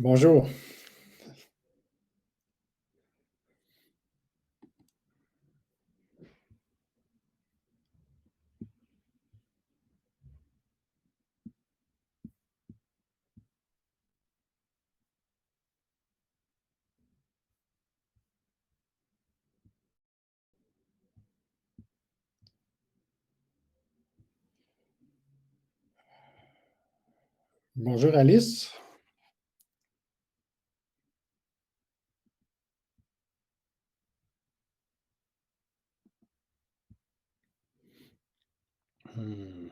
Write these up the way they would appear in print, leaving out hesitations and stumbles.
Bonjour. Bonjour Alice. Hmm.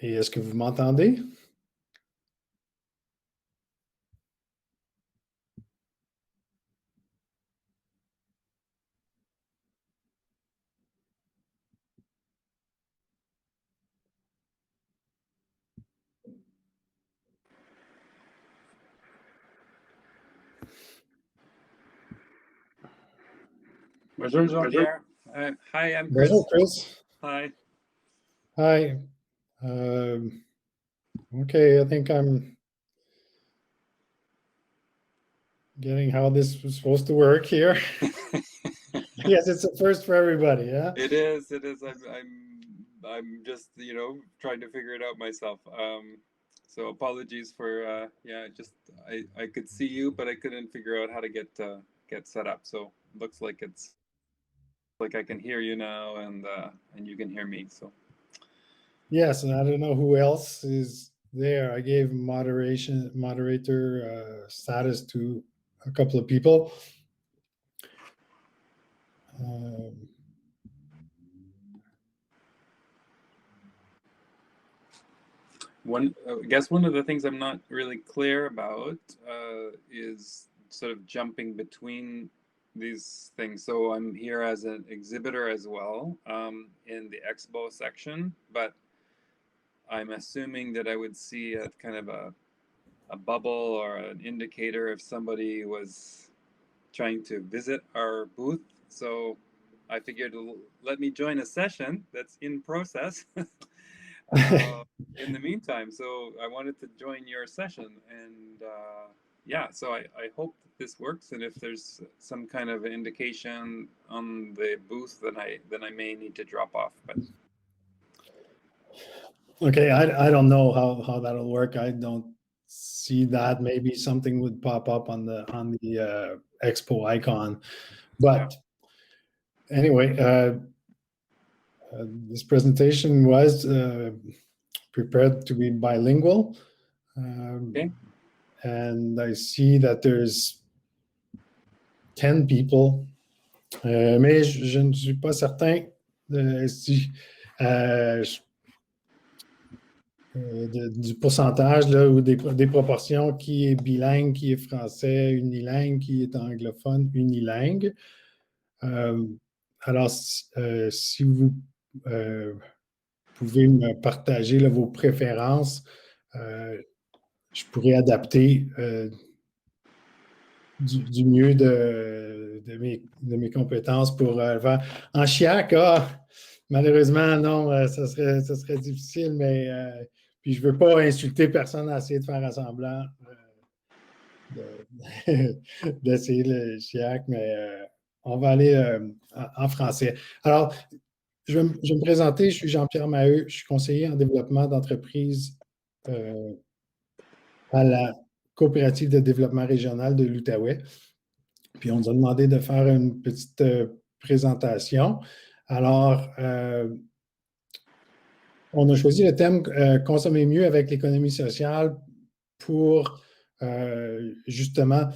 Et est-ce que vous m'entendez? Bonjour Jean-Pierre. Hi, I'm Chris. Bonjour Chris. Hi. Hi. Okay, I think I'm getting how this was supposed to work here. Yes, it's a first for everybody, yeah? It is. I'm just trying to figure it out myself. So apologies for I could see you, but I couldn't figure out how to get set up. So looks like it's like I can hear you now, and you can hear me. So Yes, and I don't know who else is there. I gave moderator status to a couple of people. I guess one of the things I'm not really clear about is sort of jumping between these things. So I'm here as an exhibitor as well in the expo section, but I'm assuming that I would see a kind of a bubble or an indicator if somebody was trying to visit our booth. So I figured let me join a session that's in process. In the meantime, so I wanted to join your session, and yeah, so I hope that this works, and if there's some kind of indication on the booth, then I may need to drop off. But Okay, I don't know how that'll work. I don't see that. Maybe something would pop up on the expo icon, but anyway, this presentation was prepared to be bilingual, okay, and I see that there's 10 people, mais je ne suis pas certain si du pourcentage là, ou des proportions qui est bilingue, qui est français, unilingue, qui est anglophone, unilingue. Alors, si vous pouvez me partager là, vos préférences, je pourrais adapter du mieux de mes compétences pour faire. En chiac, malheureusement, non, ça serait difficile, mais puis je ne veux pas insulter personne à essayer de faire semblant d'essayer le chiac, mais on va aller en français. Alors, je vais me présenter, je suis Jean-Pierre Maheu, je suis conseiller en développement d'entreprise à la coopérative de développement régional de l'Outaouais. Puis on nous a demandé de faire une petite présentation. Alors, On a choisi le thème consommer mieux avec l'économie sociale pour justement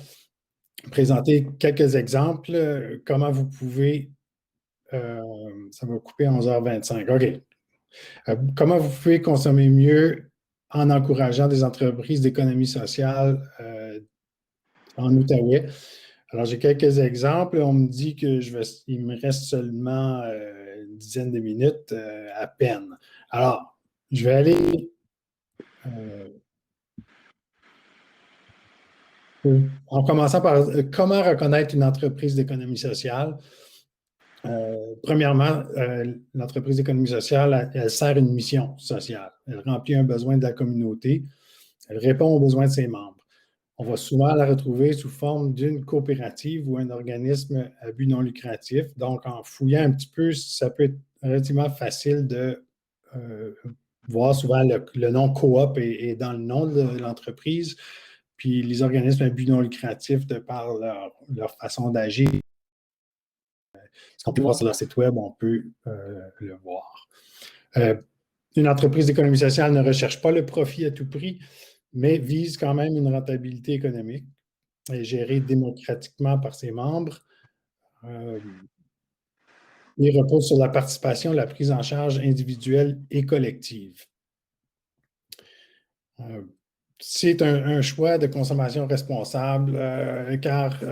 présenter quelques exemples, comment vous pouvez, ça va couper à 11h25, OK. Comment vous pouvez consommer mieux en encourageant des entreprises d'économie sociale en Outaouais. Alors, j'ai quelques exemples. On me dit que il me reste seulement une dizaine de minutes à peine. Alors, je vais aller en commençant par comment reconnaître une entreprise d'économie sociale. Premièrement, l'entreprise d'économie sociale, elle sert une mission sociale. Elle remplit un besoin de la communauté. Elle répond aux besoins de ses membres. On va souvent la retrouver sous forme d'une coopérative ou un organisme à but non lucratif. Donc, en fouillant un petit peu, ça peut être relativement facile de voir souvent le nom coop est dans le nom de l'entreprise. Puis les organismes à but non lucratif, de par leur façon d'agir, ce qu'on peut voir sur leur site web, on peut le voir. Une entreprise d'économie sociale ne recherche pas le profit à tout prix, mais vise quand même une rentabilité économique. Elle est gérée démocratiquement par ses membres. Il repose sur la participation, la prise en charge individuelle et collective. C'est un choix de consommation responsable, car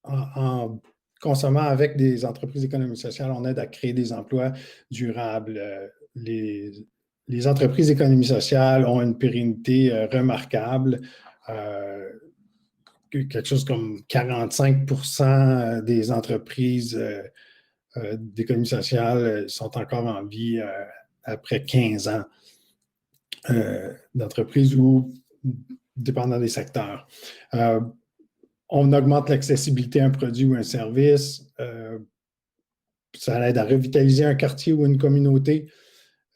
en consommant avec des entreprises d'économie sociale, on aide à créer des emplois durables. Les entreprises d'économie sociale ont une pérennité remarquable. Quelque chose comme 45% des entreprises d'économie sociale sont encore en vie après 15 ans d'entreprise ou dépendant des secteurs. On augmente l'accessibilité à un produit ou un service. Ça aide à revitaliser un quartier ou une communauté,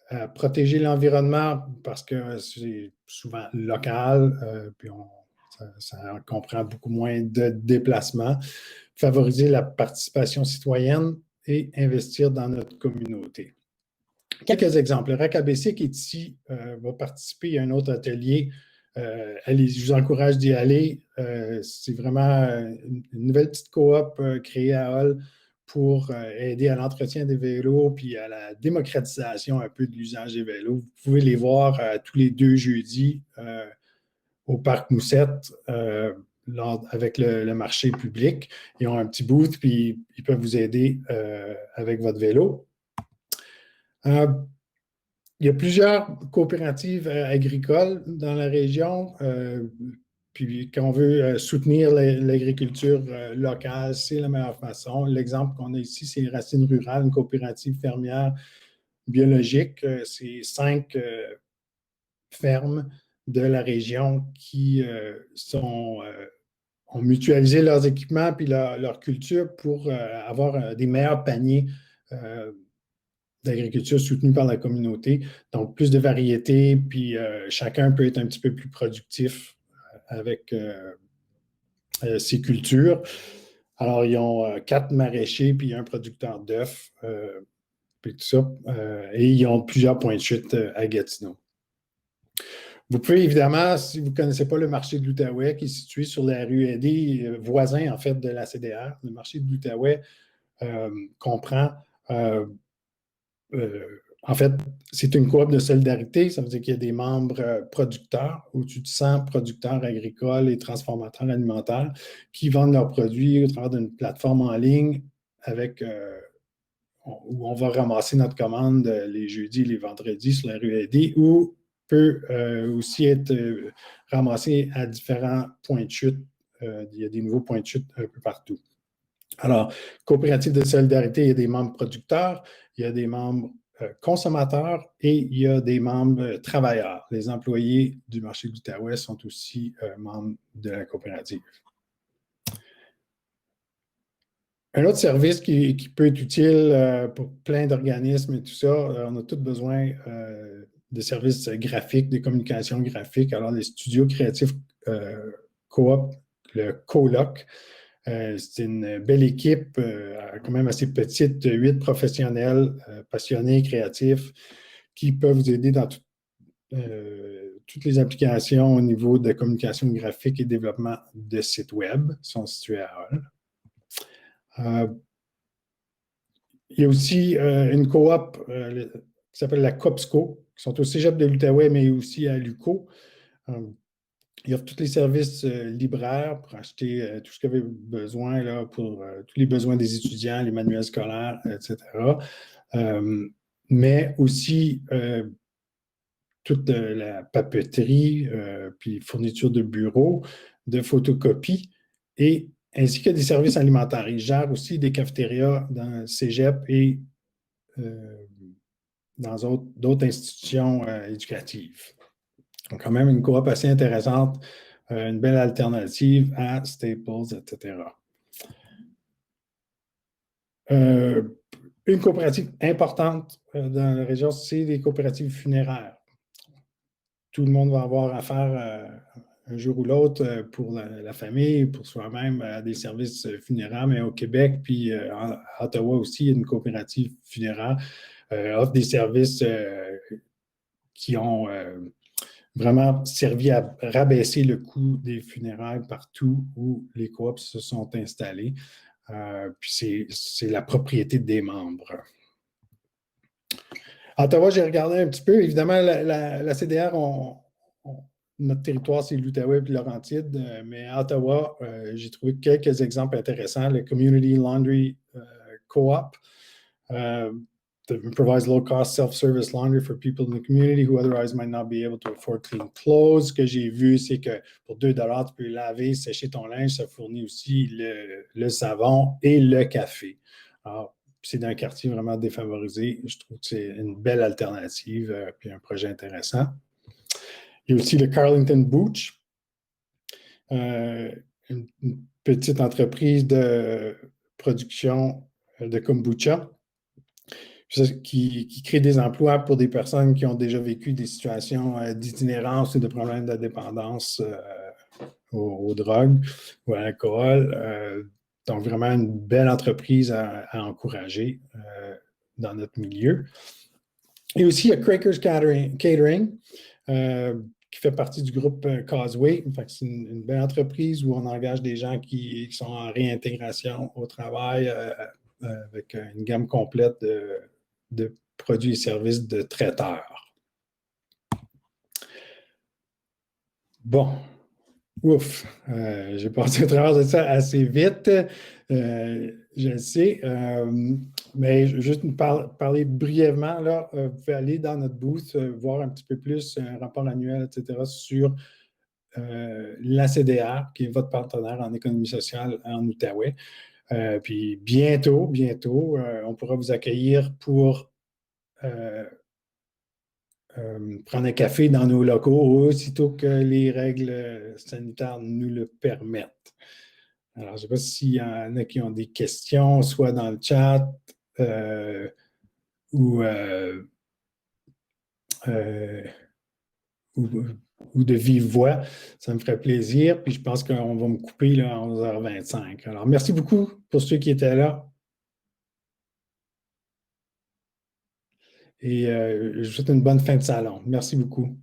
à protéger l'environnement parce que c'est souvent local, puis ça comprend beaucoup moins de déplacements, favoriser la participation citoyenne et investir dans notre communauté. Quelques exemples. Le RAC ABC qui est ici va participer à un autre atelier. Je vous encourage d'y aller. C'est vraiment une nouvelle petite coop créée à Hull pour aider à l'entretien des vélos puis à la démocratisation un peu de l'usage des vélos. Vous pouvez les voir tous les 2 jeudis au Parc Moussette avec le marché public. Ils ont un petit booth puis ils peuvent vous aider avec votre vélo. Il y a plusieurs coopératives agricoles dans la région. Puis quand on veut soutenir l'agriculture locale, c'est la meilleure façon. L'exemple qu'on a ici, c'est Racines Rurales, une coopérative fermière biologique. C'est 5 fermes de la région qui ont mutualisé leurs équipements puis leur culture pour avoir des meilleurs paniers d'agriculture soutenue par la communauté. Donc, plus de variété, puis chacun peut être un petit peu plus productif avec ses cultures. Alors, ils ont 4 maraîchers, puis un producteur d'œufs, puis tout ça. Et ils ont plusieurs points de chute à Gatineau. Vous pouvez évidemment, si vous ne connaissez pas le marché de l'Outaouais, qui est situé sur la rue Eddy, voisin en fait de la CDR, le marché de l'Outaouais comprend en fait, c'est une coop de solidarité. Ça veut dire qu'il y a des membres producteurs, au-dessus de 100 producteurs agricoles et transformateurs alimentaires qui vendent leurs produits au travers d'une plateforme en ligne où on va ramasser notre commande les jeudis et les vendredis sur la rue Eddy ou peut aussi être ramassé à différents points de chute. Il y a des nouveaux points de chute un peu partout. Alors, coopérative de solidarité, il y a des membres producteurs, il y a des membres consommateurs et il y a des membres travailleurs. Les employés du marché de l'Outaouais sont aussi membres de la coopérative. Un autre service qui peut être utile pour plein d'organismes et tout ça, on a tous besoin de services graphiques, de communication graphique. Alors, les studios créatifs coop, le Coloc, c'est une belle équipe, quand même assez petite, 8 professionnels passionnés, créatifs, qui peuvent vous aider dans toutes les applications au niveau de communication graphique et développement de sites web sont situées à Hull. Il y a aussi une coop qui s'appelle la COPSCO, qui sont au Cégep de l'Outaouais, mais aussi à l'UQO. Ils offrent tous les services libraires pour acheter tout ce qu'ils avaient besoin là, pour tous les besoins des étudiants, les manuels scolaires, etc. Mais aussi toute la papeterie, puis fourniture de bureaux, de photocopies, et ainsi que des services alimentaires. Ils gèrent aussi des cafétérias dans le Cégep et dans d'autres institutions éducatives. Donc, quand même, une coop assez intéressante, une belle alternative à Staples, etc. Une coopérative importante dans la région, c'est les coopératives funéraires. Tout le monde va avoir affaire un jour ou l'autre pour la famille, pour soi-même, à des services funéraires, mais au Québec, puis à Ottawa aussi, il y a une coopérative funéraire offre des services qui ont vraiment servi à rabaisser le coût des funérailles partout où les coops se sont installés. Puis c'est la propriété des membres. À Ottawa, j'ai regardé un petit peu. Évidemment, la CDR, notre territoire, c'est l'Outaouais et Laurentide, mais à Ottawa, j'ai trouvé quelques exemples intéressants. Le Community Laundry Co-op provides low-cost self-service laundry for people in the community who otherwise might not be able to afford clean clothes. Ce que j'ai vu, c'est que pour 2 $, tu peux laver, sécher ton linge. Ça fournit aussi le savon et le café. Alors, c'est dans un quartier vraiment défavorisé. Je trouve que c'est une belle alternative puis un projet intéressant. Il y a aussi le Carlington Booch, une petite entreprise de production de kombucha qui crée des emplois pour des personnes qui ont déjà vécu des situations d'itinérance ou de problèmes de dépendance aux drogues ou à l'alcool. Donc, vraiment une belle entreprise à encourager dans notre milieu. Et aussi, il y a Crackers Catering qui fait partie du groupe Causeway. C'est une belle entreprise où on engage des gens qui sont en réintégration au travail avec une gamme complète de produits et services de traiteurs. Bon, ouf, j'ai passé au travers de ça assez vite, je le sais, mais je vais juste nous parler brièvement. Là, vous pouvez aller dans notre booth, voir un petit peu plus un rapport annuel, etc., sur la CDR, qui est votre partenaire en économie sociale en Outaouais. Puis bientôt, on pourra vous accueillir pour prendre un café dans nos locaux aussitôt que les règles sanitaires nous le permettent. Alors, je ne sais pas s'il y en a qui ont des questions, soit dans le chat ou de vive voix. Ça me ferait plaisir. Puis je pense qu'on va me couper là, à 11h25. Alors, merci beaucoup pour ceux qui étaient là. Et je vous souhaite une bonne fin de salon. Merci beaucoup.